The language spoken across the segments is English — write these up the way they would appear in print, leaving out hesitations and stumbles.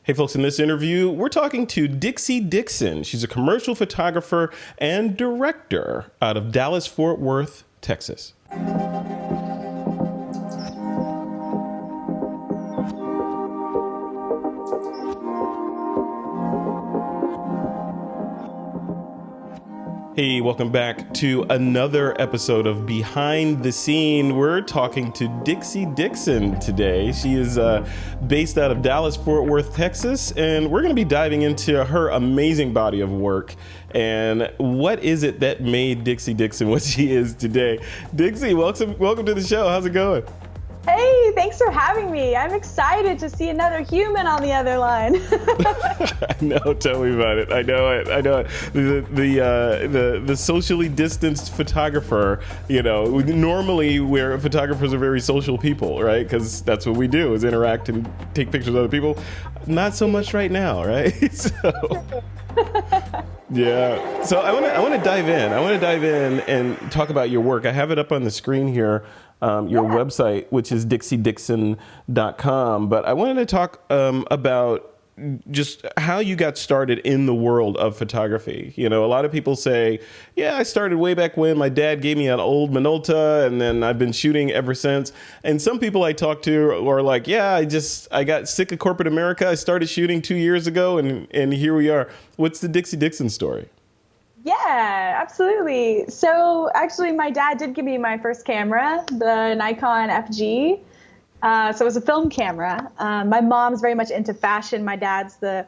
Hey, folks, in this interview, we're talking to Dixie Dixon. She's a commercial photographer and director out of Dallas-Fort Worth, Texas. Hey, welcome back to another episode of Behind the Scene. We're talking to Dixie Dixon today. She is based out of Dallas-Fort Worth, Texas, and we're going to be diving into her amazing body of work and what is it that made Dixie Dixon what she is today. Dixie, welcome to the show. How's it going? Hey, thanks for having me. I'm excited to see another human on the other line. I know, tell me about it. I know it. The socially distanced photographer, normally where photographers are very social people, right? Because that's what we do, is interact and take pictures of other people. Not so much right now, right? Yeah. So I want to dive in. I want to dive in and talk about your work. I have it up on the screen here. Your website, which is dixiedixon.com. But I wanted to talk about just how you got started in the world of photography. A lot of people say, yeah, I started way back when. My dad gave me an old Minolta, and then I've been shooting ever since. And some people I talk to are like, yeah, I got sick of corporate America. I started shooting 2 years ago, and here we are. What's the Dixie Dixon story? Yeah, absolutely. So actually, my dad did give me my first camera, the Nikon FG. So it was a film camera. My mom's very much into fashion. My dad's the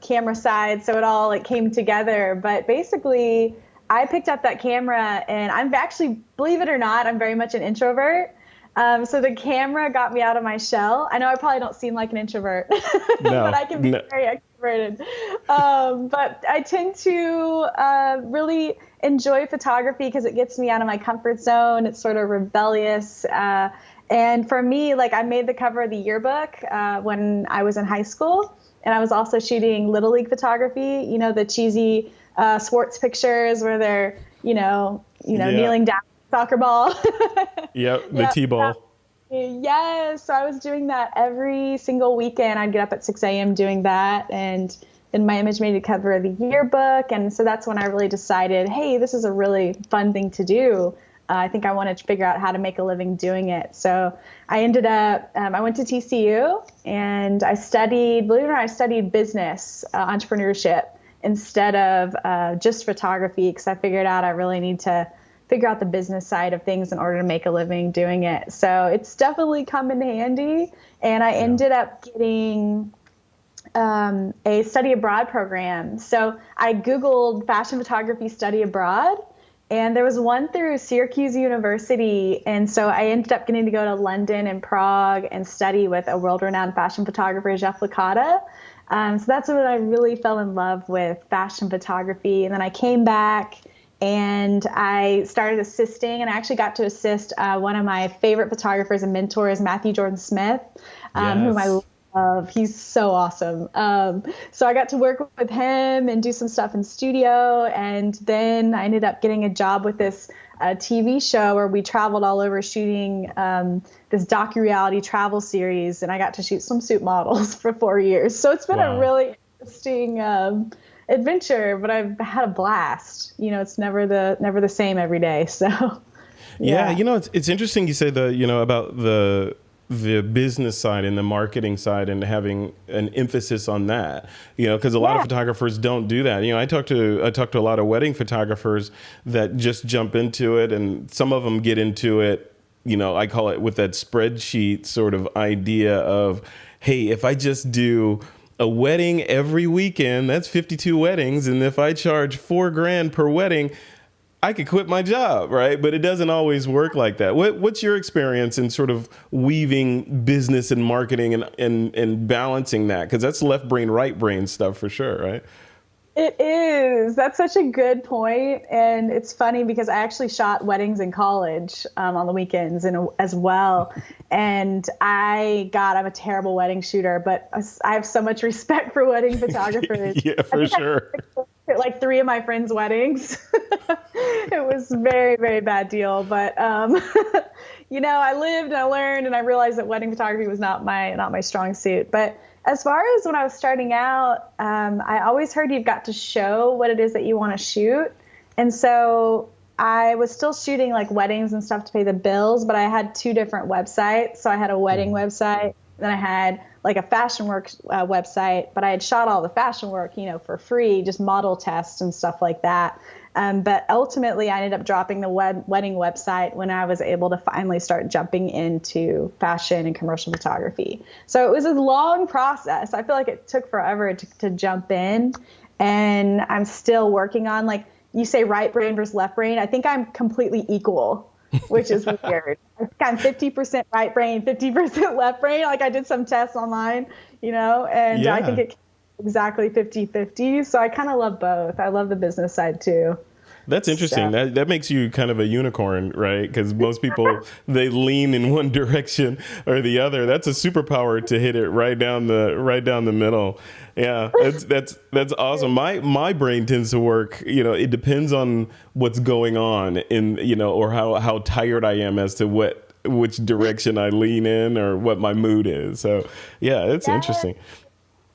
camera side. So it all came together. But basically, I picked up that camera, and I'm actually, believe it or not, I'm very much an introvert. So the camera got me out of my shell. I know I probably don't seem like an introvert, but I can be very extroverted. But I tend to really enjoy photography because it gets me out of my comfort zone. It's sort of rebellious. And for me, I made the cover of the yearbook when I was in high school. And I was also shooting Little League photography, the cheesy sports pictures where they're, kneeling down soccer ball. Yep, the T-ball. Yes, so I was doing that every single weekend. I'd get up at 6 a.m. doing that, and then my image made the cover of the yearbook, and so that's when I really decided, hey, this is a really fun thing to do. I think I wanted to figure out how to make a living doing it. So I ended up, I went to TCU, and I studied, believe it or not, I studied business, entrepreneurship, instead of just photography, because I figured out I really need to figure out the business side of things in order to make a living doing it. So it's definitely come in handy. And I ended up getting a study abroad program. So I Googled fashion photography study abroad, and there was one through Syracuse University. And so I ended up getting to go to London and Prague and study with a world-renowned fashion photographer, Jeff Licata. So that's when I really fell in love with fashion photography. And then I came back and I started assisting, and I actually got to assist one of my favorite photographers and mentors, Matthew Jordan Smith, whom I love. He's so awesome. So I got to work with him and do some stuff in studio, and then I ended up getting a job with this TV show where we traveled all over shooting this docu-reality travel series, and I got to shoot swimsuit models for 4 years. So it's been a really interesting adventure, but I've had a blast. It's never the same every day. So yeah, it's interesting you say about the business side and the marketing side and having an emphasis on that, because a lot of photographers don't do that. I talk to a lot of wedding photographers that just jump into it, and some of them get into it, I call it with that spreadsheet sort of idea of, hey, if I just do a wedding every weekend, that's 52 weddings. And if I charge $4,000 per wedding, I could quit my job, right? But it doesn't always work like that. What's your experience in sort of weaving business and marketing and balancing that? Because that's left brain, right brain stuff for sure, right? It is. That's such a good point. And it's funny because I actually shot weddings in college on the weekends as well. And I'm a terrible wedding shooter, but I have so much respect for wedding photographers. Yeah, for sure. Like 3 of my friends' weddings. It was a very, very bad deal. But, I lived and I learned and I realized that wedding photography was not my strong suit. But As far as when I was starting out, I always heard you've got to show what it is that you want to shoot. And so I was still shooting like weddings and stuff to pay the bills, but I had two different websites. So I had a wedding website, then I had like a fashion work website, but I had shot all the fashion work, for free, just model tests and stuff like that. But ultimately, I ended up dropping the wedding website when I was able to finally start jumping into fashion and commercial photography. So it was a long process. I feel like it took forever to jump in, and I'm still working on, like you say, right brain versus left brain. I think I'm completely equal, which is weird. I think I'm 50% right brain, 50% left brain. Like I did some tests online, and I think it exactly 50-50. So I kind of love both. I love the business side too. That's interesting. So, that makes you kind of a unicorn, right? Because most people, they lean in one direction or the other. That's a superpower to hit it right down the middle. Yeah, that's awesome. My brain tends to work. It depends on what's going on or how tired I am as to which direction I lean in or what my mood is. So yeah, it's interesting.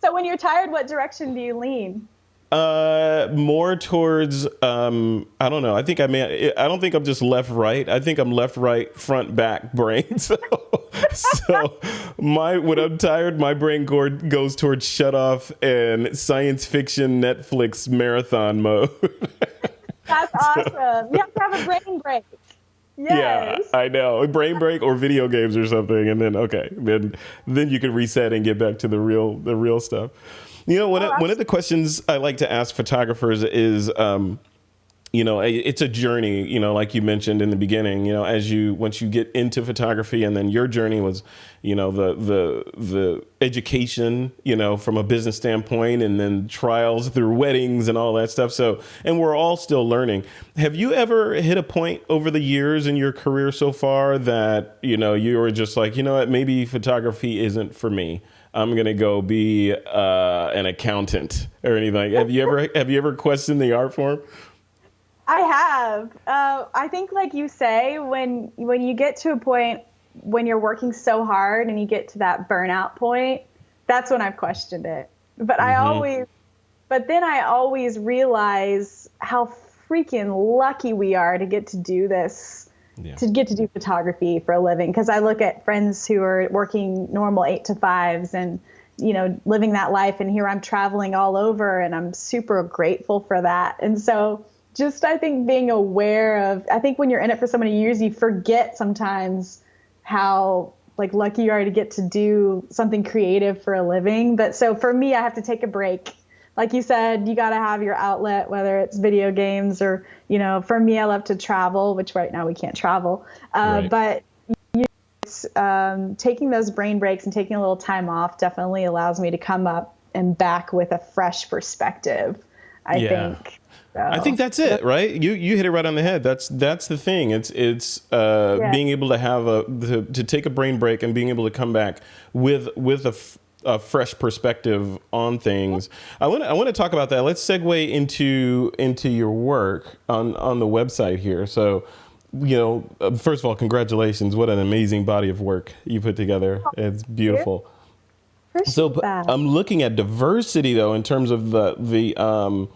So when you're tired, what direction do you lean? More towards, I don't know. I don't think I'm just left, right. I think I'm left, right, front, back brain. So when I'm tired, my brain goes towards shut off and science fiction Netflix marathon mode. That's awesome. You have to have a brain break. Yes. Yeah, I know. A brain break or video games or something. And then, then you can reset and get back to the real stuff. One of the questions I like to ask photographers is, it's a journey, like you mentioned in the beginning, once you get into photography, and then your journey was, the education, from a business standpoint, and then trials through weddings and all that stuff. So, and we're all still learning. Have you ever hit a point over the years in your career so far that, you were just like, what, maybe photography isn't for me? I'm going to go be an accountant or anything. Have you ever questioned the art form? I have. I think, like you say, when you get to a point when you're working so hard and you get to that burnout point, that's when I've questioned it. But then I always realize how freaking lucky we are to get to do this. Yeah. To get to do photography for a living, because I look at friends who are working normal 8-to-5s and living that life, and here I'm traveling all over, and I'm super grateful for that. And so just I think being aware of, I think when you're in it for so many years, you forget sometimes how like lucky you are to get to do something creative for a living. But so for me, I have to take a break. Like you said, you got to have your outlet, whether it's video games or, for me, I love to travel, which right now we can't travel. Right. But taking those brain breaks and taking a little time off definitely allows me to come up and back with a fresh perspective, I think. So, I think that's it, right? You hit it right on the head. That's the thing. It's being able to have to take a brain break and being able to come back with a fresh perspective on things. I want to talk about that. Let's segue into your work on the website here. So, first of all, congratulations! What an amazing body of work you put together. It's beautiful. So I'm looking at diversity though, in terms of the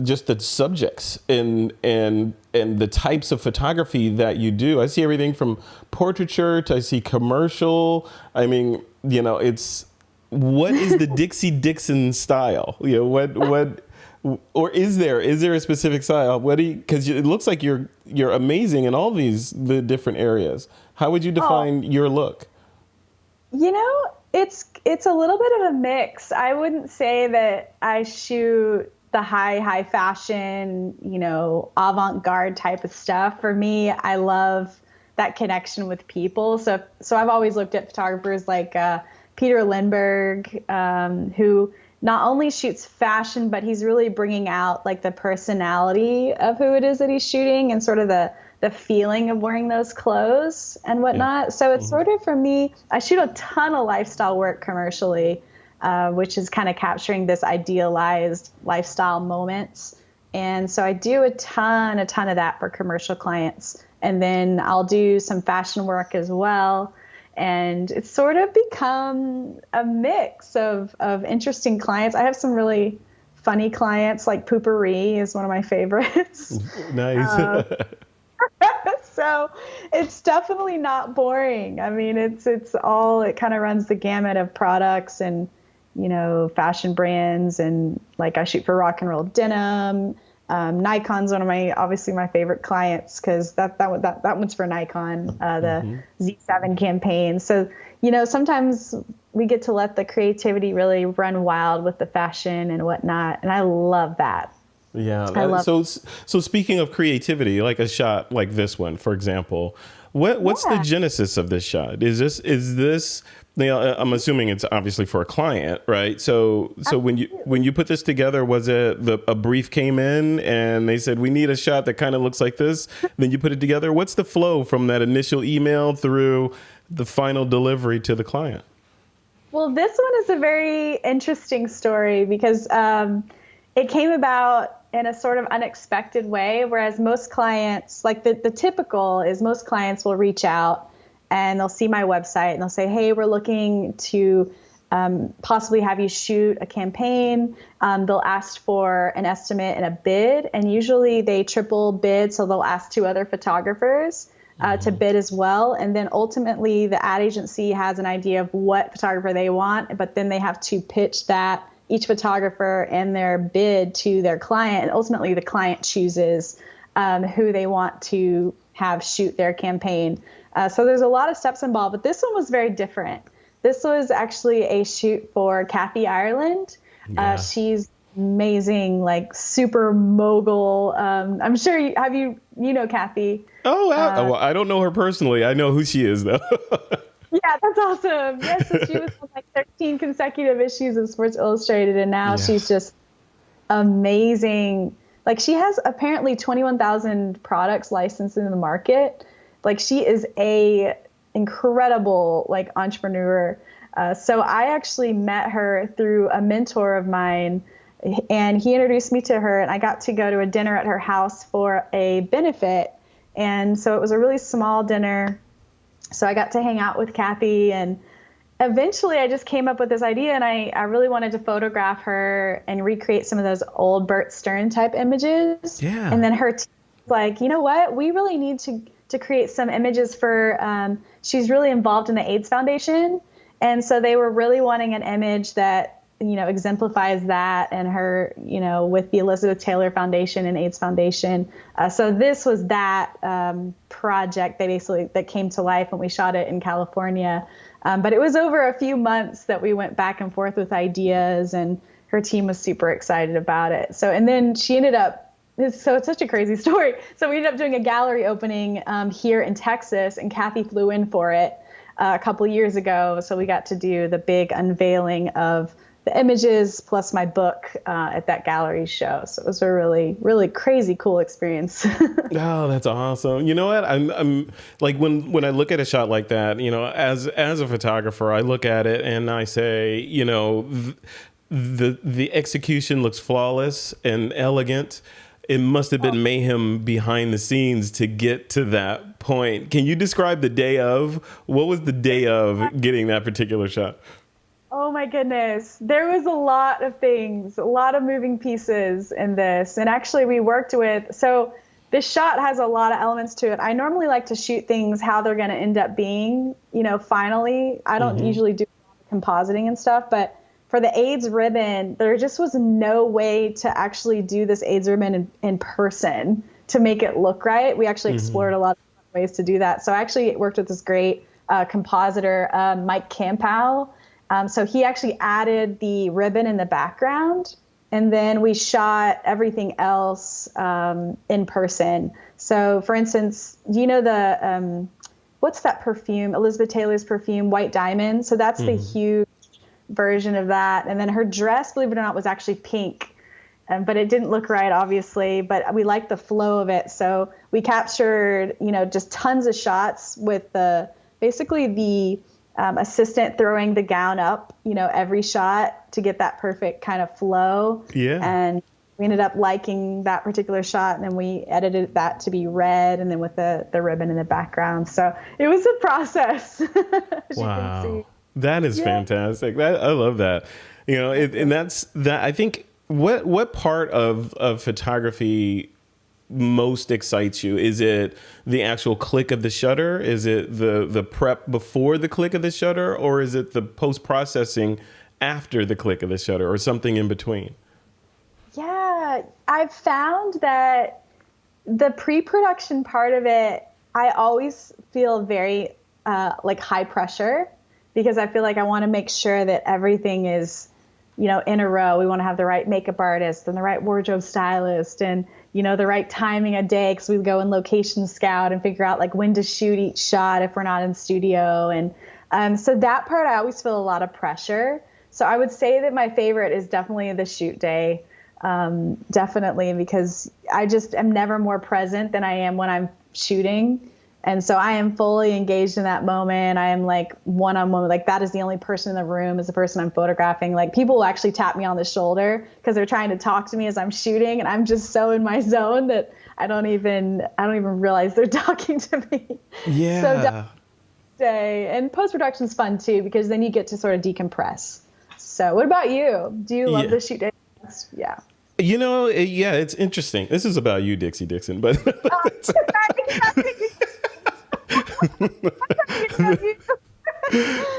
just the subjects and the types of photography that you do. I see everything from portraiture to I see commercial. I mean, what is the Dixie Dixon style? What or is there a specific style? Because it looks like you're amazing in all the different areas. How would you define your look? It's a little bit of a mix. I wouldn't say that I shoot the high fashion, avant-garde type of stuff. For me, I love that connection with people. So I've always looked at photographers like Peter Lindbergh, who not only shoots fashion, but he's really bringing out like the personality of who it is that he's shooting and sort of the feeling of wearing those clothes and whatnot. Yeah. So it's sort of, for me, I shoot a ton of lifestyle work commercially, which is kind of capturing this idealized lifestyle moments. And so I do a ton of that for commercial clients. And then I'll do some fashion work as well. And it's sort of become a mix of interesting clients. I have some really funny clients, like Poopery is one of my favorites. Nice. So it's definitely not boring. I mean, it kind of runs the gamut of products and, fashion brands. And like I shoot for rock and roll denim. Nikon's one of obviously my favorite clients because that one's for Nikon, the Z7 campaign. So, sometimes we get to let the creativity really run wild with the fashion and whatnot. And I love that. Yeah. So speaking of creativity, like a shot like this one, for example, what's the genesis of this shot? Is this, I'm assuming it's obviously for a client, right? So when you put this together, was it a brief came in and they said, we need a shot that kind of looks like this. Then you put it together. What's the flow from that initial email through the final delivery to the client? Well, this one is a very interesting story because it came about in a sort of unexpected way, whereas most clients, like the typical is most clients will reach out and they'll see my website and they'll say, hey, we're looking to possibly have you shoot a campaign. They'll ask for an estimate and a bid, and usually they triple bid, so they'll ask 2 other photographers to bid as well. And then ultimately the ad agency has an idea of what photographer they want, but then they have to pitch that each photographer and their bid to their client. And ultimately the client chooses who they want to have shoot their campaign. So there's a lot of steps involved, but this one was very different. This was actually a shoot for Kathy Ireland. Yeah. She's amazing, like super mogul. I'm sure you know Kathy. Oh, well, I don't know her personally. I know who she is though. Yeah, that's awesome. Yeah, so she was on like 13 consecutive issues of Sports Illustrated, and now she's just amazing. Like she has apparently 21,000 products licensed in the market. Like she is a incredible like entrepreneur. So I actually met her through a mentor of mine, and he introduced me to her, and I got to go to a dinner at her house for a benefit. And so it was a really small dinner. So I got to hang out with Kathy, and eventually I just came up with this idea, and I really wanted to photograph her and recreate some of those old Bert Stern type images. Yeah. And then her team was like, you know what? We really need to create some images for, she's really involved in the AIDS Foundation. And so they were really wanting an image that, exemplifies that and her, with the Elizabeth Taylor Foundation and AIDS Foundation. So this was that project that came to life when we shot it in California. But it was over a few months that we went back and forth with ideas, and her team was super excited about it. So, and then she ended up, it's such a crazy story. So we ended up doing a gallery opening here in Texas, and Kathy flew in for it a couple years ago. So we got to do the big unveiling of the images plus my book at that gallery show. So it was a really, really crazy cool experience. Oh, that's awesome. You know what? I'm like when I look at a shot like that, as a photographer, I look at it and I say, the execution looks flawless and elegant. It must have been mayhem behind the scenes to get to that point. Can you describe the day of? What was the day of getting that particular shot? Oh my goodness. There was a lot of things, a lot of moving pieces in this. And actually we worked so this shot has a lot of elements to it. I normally like to shoot things how they're going to end up being, finally. I don't usually do compositing and stuff, but for the AIDS ribbon, there just was no way to actually do this AIDS ribbon in person to make it look right. We actually explored a lot of ways to do that. So I actually worked with this great compositor, Mike Campow. So he actually added the ribbon in the background, and then we shot everything else in person. So, for instance, do you know the what's that perfume? Elizabeth Taylor's perfume, White Diamond. So that's the huge version of that. And then her dress, believe it or not, was actually pink, but it didn't look right, obviously. But we liked the flow of it, so we captured, just tons of shots with basically the assistant throwing the gown up, every shot to get that perfect kind of flow. Yeah. And we ended up liking that particular shot, and then we edited that to be red, and then with the ribbon in the background. So it was a process. As Wow. you can see. That is fantastic. I love that. And that's that. I think what part of photography most excites you? Is it the actual click of the shutter? Is it the prep before the click of the shutter, or is it the post-processing after the click of the shutter, or something in between? Yeah, I've found that the pre-production part of it, I always feel very like high pressure, because I feel like I want to make sure that everything is, in a row. We want to have the right makeup artist and the right wardrobe stylist and, the right timing of day, because we go and location scout and figure out like when to shoot each shot if we're not in studio. And so that part, I always feel a lot of pressure. So I would say that my favorite is definitely the shoot day. Definitely, because I just am never more present than I am when I'm shooting. And so I am fully engaged in that moment. I am like one-on-one, like that is the only person in the room is the person I'm photographing. Like people will actually tap me on the shoulder because they're trying to talk to me as I'm shooting, and I'm just so in my zone that I don't even realize they're talking to me. Yeah. So day, and post-production is fun too, because then you get to sort of decompress. So what about you? Do you love the shoot day? Yeah. Yeah, it's interesting. This is about you, Dixie Dixon, but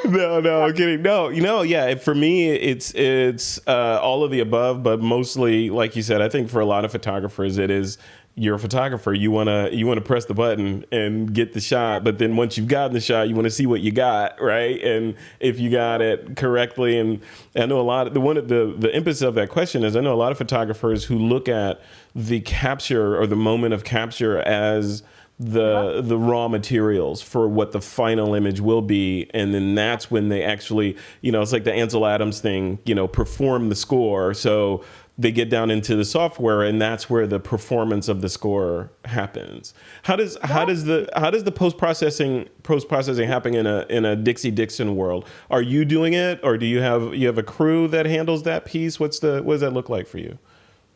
no, I'm kidding. No, yeah, for me, it's all of the above, but mostly, like you said, I think for a lot of photographers, it is, you're a photographer. You want to press the button and get the shot. But then once you've gotten the shot, you want to see what you got, right? And if you got it correctly. And I know a lot of the impetus of that question is, I know a lot of photographers who look at the capture or the moment of capture as the raw materials for what the final image will be. And then that's when they actually, it's like the Ansel Adams thing, perform the score. So they get down into the software, and that's where the performance of the score happens. How does the post processing happen in a Dixie Dixon world? Are you doing it, or do you have a crew that handles that piece? What does that look like for you?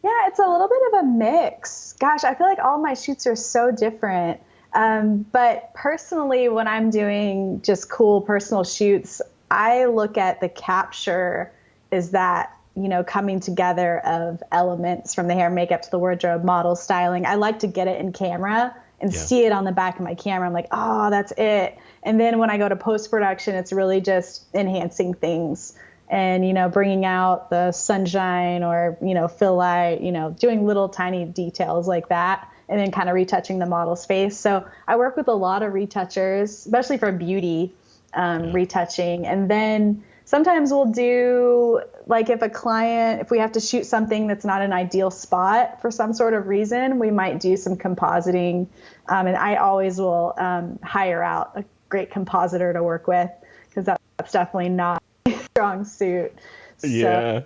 Yeah, it's a little bit of a mix. Gosh, I feel like all my shoots are so different. But personally, when I'm doing just cool personal shoots, I look at the capture as that, coming together of elements from the hair, makeup to the wardrobe, model, styling. I like to get it in camera and see it on the back of my camera. I'm like, oh, that's it. And then when I go to post-production, it's really just enhancing things and, bringing out the sunshine or, fill light, doing little tiny details like that, and then kind of retouching the model's face. So I work with a lot of retouchers, especially for beauty retouching. And then sometimes we'll do, like if we have to shoot something that's not an ideal spot for some sort of reason, we might do some compositing. And I always will hire out a great compositor to work with, because that's definitely not a strong suit. Yeah.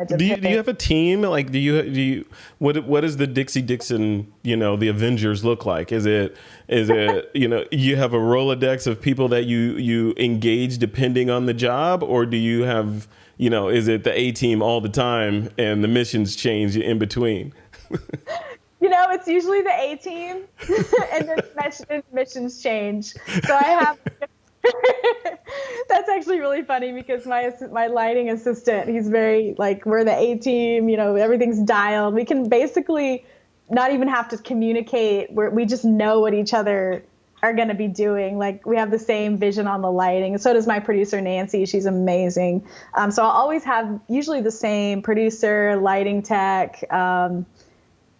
So, do you have a team? Like, do you what does the Dixie Dixon, the Avengers look like? Is it you have a Rolodex of people that you engage depending on the job, or do you have, is it the A team all the time and the missions change in between? It's usually the A team and then missions change. So I have that's actually really funny, because my lighting assistant, he's very like, we're the A team, everything's dialed. We can basically not even have to communicate. We just know what each other are going to be doing. Like, we have the same vision on the lighting. And so does my producer, Nancy. She's amazing. So I'll always have usually the same producer, lighting tech. A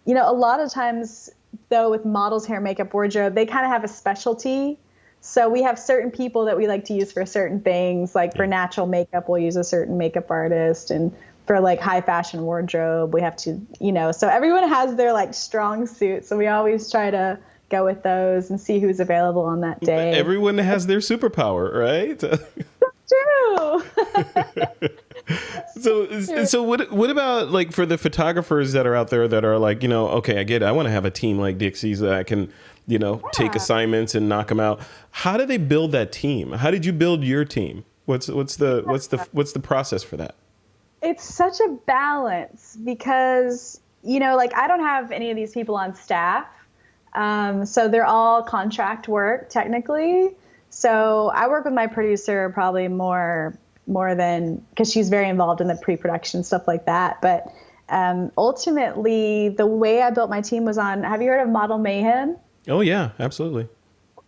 lot of times though, with models, hair, makeup, wardrobe, they kind of have a specialty. So we have certain people that we like to use for certain things. Like for natural makeup, we'll use a certain makeup artist. And for like high fashion wardrobe, we have to, so everyone has their like strong suit. So we always try to go with those and see who's available on that day. Everyone has their superpower, right? True. So what about like for the photographers that are out there that are like, okay, I get it. I want to have a team like Dixie's that I can, take assignments and knock them out. How do they build that team? How did you build your team? What's the process for that? It's such a balance, because like I don't have any of these people on staff. So they're all contract work technically. So I work with my producer probably more than, because she's very involved in the pre-production stuff like that. But ultimately, the way I built my team was on, have you heard of Model Mayhem? Oh, yeah, absolutely.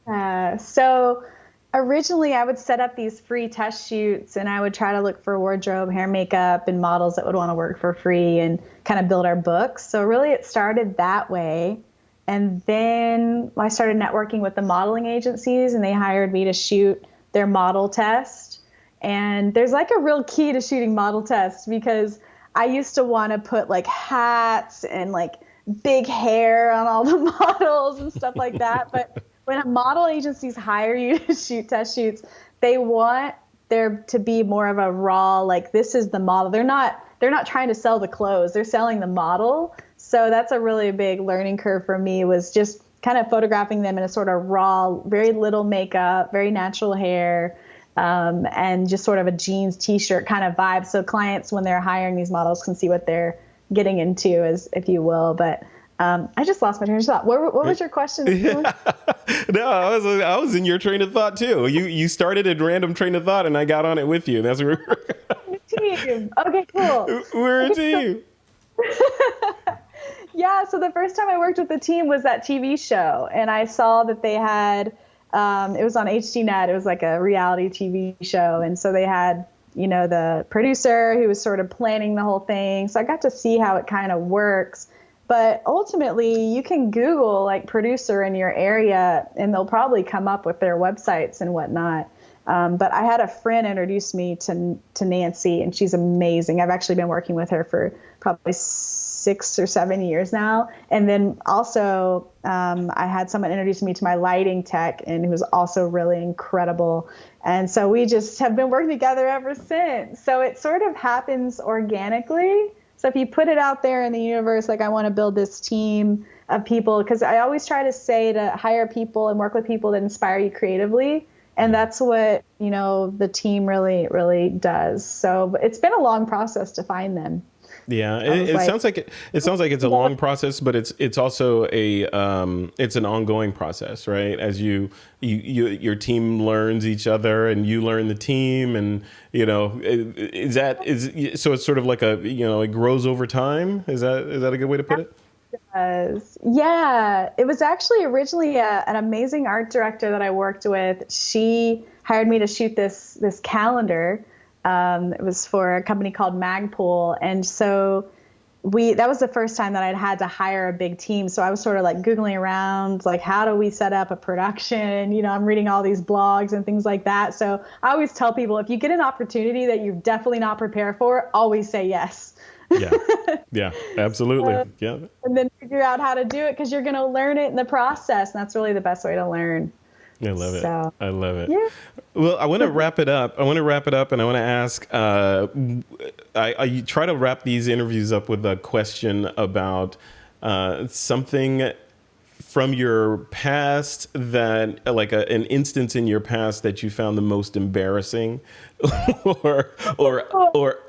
So originally I would set up these free test shoots and I would try to look for wardrobe, hair, makeup, and models that would want to work for free and kind of build our books. So really it started that way. And then I started networking with the modeling agencies and they hired me to shoot their model test. And there's like a real key to shooting model tests, because I used to want to put like hats and like big hair on all the models and stuff like that. But when model agencies hire you to shoot test shoots, they want there to be more of a raw, like, this is the model. They're not trying to sell the clothes. They're selling the model. So that's a really big learning curve for me, was just kind of photographing them in a sort of raw, very little makeup, very natural hair, and just sort of a jeans t-shirt kind of vibe. So clients, when they're hiring these models, can see what they're getting into, as if you will. But I just lost my train of thought. What was your question? No, I was in your train of thought too. You started a random train of thought, and I got on it with you. That's where team. Okay, cool. We're a team. Yeah. So the first time I worked with the team was that TV show, and I saw that they had. It was on HDNet. It was like a reality TV show, and so they had, the producer who was sort of planning the whole thing. So I got to see how it kind of works. But ultimately, you can Google like producer in your area, and they'll probably come up with their websites and whatnot. But I had a friend introduce me to Nancy, and she's amazing. I've actually been working with her for probably 6 or 7 years now. And then also I had someone introduce me to my lighting tech, and who was also really incredible. And so we just have been working together ever since. So it sort of happens organically. So if you put it out there in the universe, like, I want to build this team of people, because I always try to say to hire people and work with people that inspire you creatively. And that's what, the team really, really does. So it's been a long process to find them. Yeah, it sounds like it's a long process, but it's also it's an ongoing process, right? As your team learns each other, and you learn the team, and so it's sort of like it grows over time. Is that a good way to put it? It does. Yeah, it was actually originally an amazing art director that I worked with. She hired me to shoot this calendar. It was for a company called Magpul. And so that was the first time that I'd had to hire a big team. So I was sort of like Googling around, like, how do we set up a production? I'm reading all these blogs and things like that. So I always tell people, if you get an opportunity that you're definitely not prepared for, always say yes. Yeah, absolutely. Yeah. And then figure out how to do it, because you're going to learn it in the process. And that's really the best way to learn. I love it. So, I love it. Yeah. Well, I want to wrap it up. And I want to ask, I try to wrap these interviews up with a question about something from your past, that like an instance in your past that you found the most embarrassing or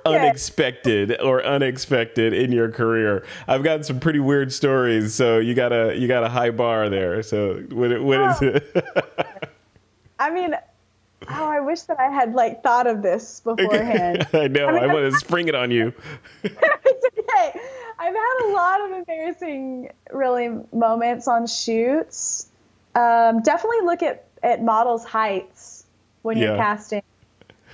unexpected in your career. I've gotten some pretty weird stories, so you got a high bar there. So what is it? I mean, I wish that I had thought of this beforehand. I know. I want to spring it on you. It's okay. I've had a lot of embarrassing, really, moments on shoots. Definitely look at models' heights when you're casting,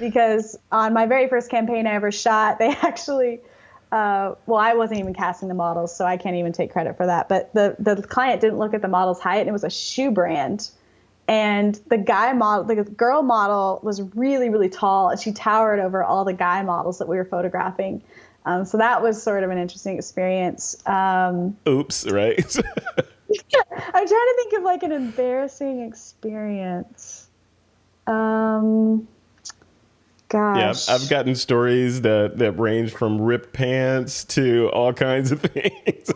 because on my very first campaign I ever shot, they actually, I wasn't even casting the models, so I can't even take credit for that. But the client didn't look at the model's height, and it was a shoe brand. And the girl model was really, really tall, and she towered over all the guy models that we were photographing. So that was sort of an interesting experience. Oops, right? I'm trying to think of an embarrassing experience. Gosh. Yeah, I've gotten stories that range from ripped pants to all kinds of things.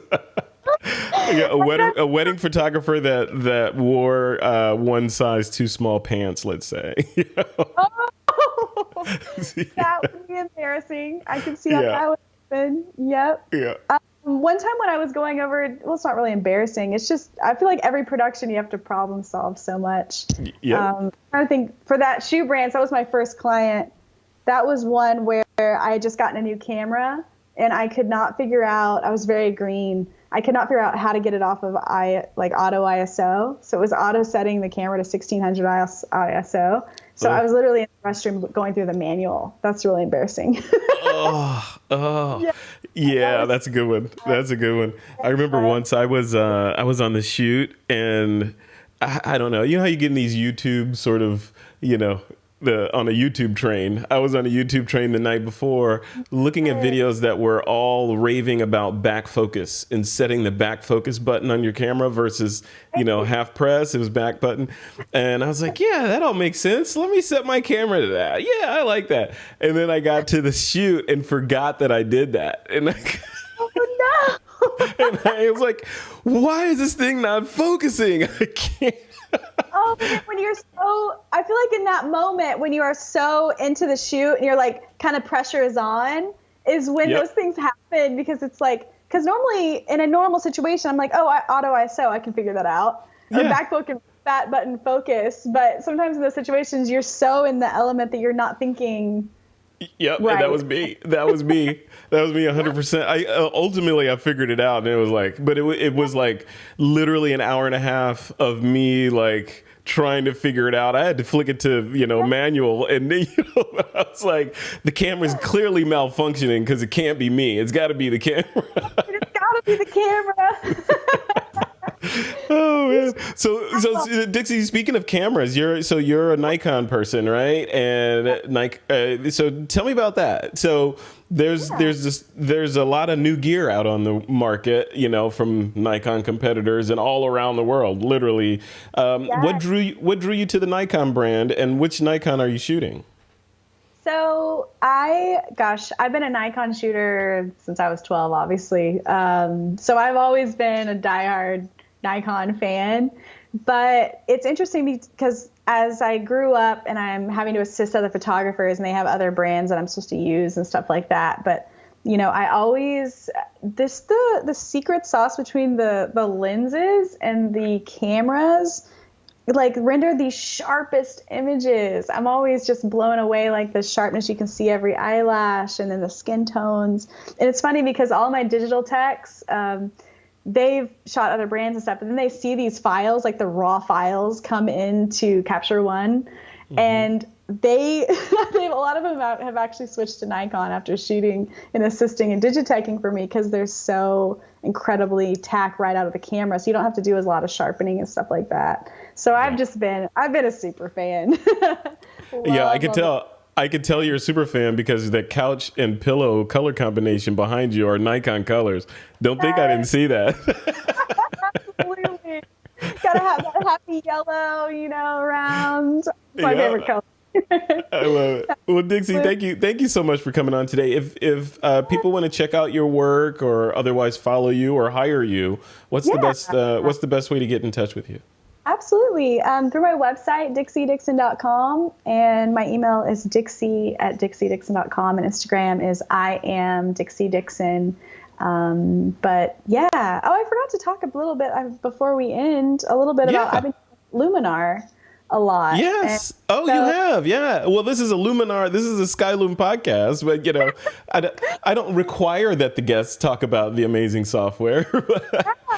A wedding photographer that wore one size too small pants, let's say. That would be embarrassing. I can see how that would happen. Yep. Yeah. One time when I was going over, well, it's not really embarrassing. It's just, I feel like every production you have to problem solve so much. Yeah. I think for that shoe brand, so that was my first client. That was one where I had just gotten a new camera and I could not figure out, I was very green. I could not figure out how to get it off of auto ISO. So it was auto setting the camera to 1600 ISO. So I was literally in the restroom going through the manual. That's really embarrassing. Yeah, that's a good one. That's a good one. I remember once I was on the shoot and I don't know. You know how you get in these YouTube sort of, on a YouTube train. I was on a YouTube train the night before looking at videos that were all raving about back focus and setting the back focus button on your camera versus, half press. It was back button. And I was like, yeah, that all makes sense. Let me set my camera to that. Yeah, I like that. And then I got to the shoot and forgot that I did that. And Oh, no. and I was like, why is this thing not focusing? I can't. Oh, when you're so, I feel like in that moment when you are so into the shoot and you're like kind of pressure is on is when those things happen, because it's like, because normally in a normal situation, I'm like, oh, auto ISO, I can figure that out. Or back focus, fat button focus. But sometimes in those situations, you're so in the element that you're not thinking. Yep, right. And that was me. That was me 100%. Ultimately I figured it out, and it was like, but it was like literally an hour and a half of me like trying to figure it out. I had to flick it to manual, and then I was like, the camera's clearly malfunctioning because it can't be me. It's got to be the camera. It's got to be the camera. Oh man! So Dixie, speaking of cameras, you're a Nikon person, right? And so tell me about that. So there's a lot of new gear out on the market, from Nikon competitors and all around the world, literally. What drew you to the Nikon brand, and which Nikon are you shooting? So I've been a Nikon shooter since I was 12, obviously. So I've always been a diehard Nikon fan, but it's interesting because as I grew up and I'm having to assist other photographers and they have other brands that I'm supposed to use and stuff like that. But, I always, the secret sauce between the lenses and the cameras, like render the sharpest images. I'm always just blown away, like the sharpness. You can see every eyelash and then the skin tones. And it's funny because all my digital techs, they've shot other brands and stuff, but then they see these files, like the raw files, come into Capture One, and a lot of them have actually switched to Nikon after shooting and assisting and digiteching for me because they're so incredibly tack right out of the camera, so you don't have to do a lot of sharpening and stuff like that. So I've been a super fan. I could tell. I could tell you're a super fan because the couch and pillow color combination behind you are Nikon colors. Don't think I didn't see that. Absolutely. Gotta have that happy yellow, around. It's my favorite color. I love it. Well, Dixie, thank you so much for coming on today. If people want to check out your work or otherwise follow you or hire you, what's the best way to get in touch with you? Absolutely. Through my website, dixiedixon.com, and my email is dixie@dixiedixon.com, and Instagram is I am Dixie Dixon. But yeah. Oh, I forgot to talk a little bit before we end about I've been Luminar a lot. Yes. You have. Yeah. Well, this is a Luminar. This is a Skyloom podcast, but I don't require that the guests talk about the amazing software.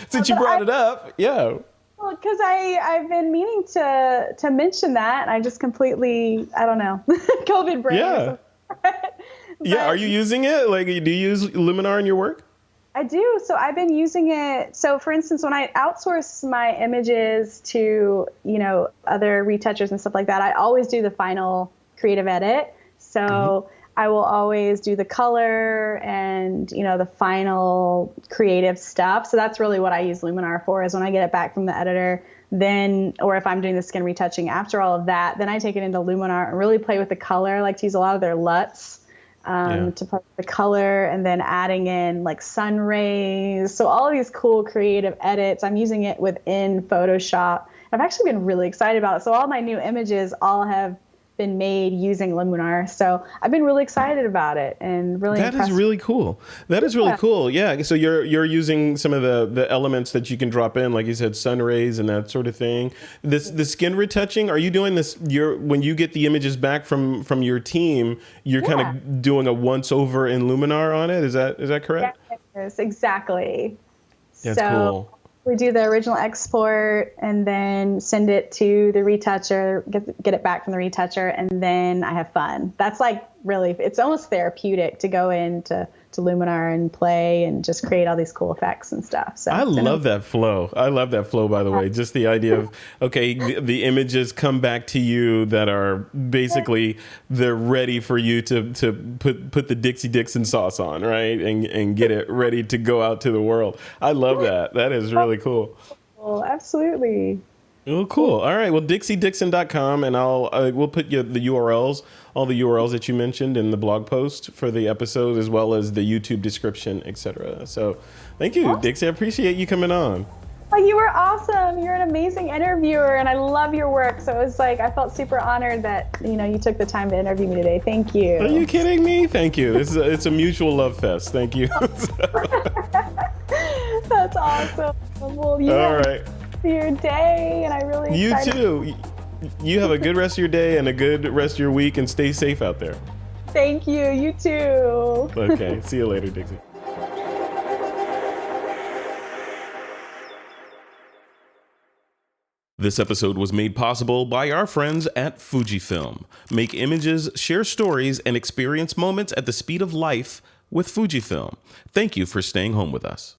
Since you brought it up, yeah. Well, because I've been meaning to mention that, and I just completely, I don't know, COVID brain. Yeah. Yeah. Are you using it? Like, do you use Luminar in your work? I do. So I've been using it. So for instance, when I outsource my images to, other retouchers and stuff like that, I always do the final creative edit. So I will always do the color and, the final creative stuff. So that's really what I use Luminar for, is when I get it back from the editor, then, or if I'm doing the skin retouching after all of that, then I take it into Luminar and really play with the color. I like to use a lot of their LUTs to play with the color, and then adding in like sun rays. So all of these cool creative edits, I'm using it within Photoshop. I've actually been really excited about it. So all my new images all have been made using Luminar. So I've been really excited about it and really That impressed. is really cool. That is really cool. Yeah. So you're using some of the elements that you can drop in, like you said, sun rays and that sort of thing. The skin retouching. Are you doing this? When you get the images back from your team, you're kind of doing a once over in Luminar on it. Is that correct? Yes, exactly. That's cool. We do the original export and then send it to the retoucher, get it back from the retoucher, and then I have fun. That's like really, it's almost therapeutic to go into Luminar and play and just create all these cool effects and stuff. So I love that flow. I love that flow, by the way. Just the idea of, okay, the images come back to you that are basically, they're ready for you to put the Dixie Dixon sauce on, right? And get it ready to go out to the world. I love that. That is really cool. Oh, absolutely. Oh, cool. All right. Well, DixieDixon.com, and we'll put the URLs, all the URLs that you mentioned in the blog post for the episode, as well as the YouTube description, etc. So thank you, Dixie. I appreciate you coming on. Oh, you were awesome. You're an amazing interviewer, and I love your work. So it was like, I felt super honored that, you took the time to interview me today. Thank you. Are you kidding me? Thank you. It's a mutual love fest. Thank you. That's awesome. Well, all right. Your day, and I really you too. You have a good rest of your day and a good rest of your week, and stay safe out there. Thank you. You too. Okay. See you later, Dixie. This episode was made possible by our friends at Fujifilm. Make images, share stories, and experience moments at the speed of life with Fujifilm. Thank you for staying home with us.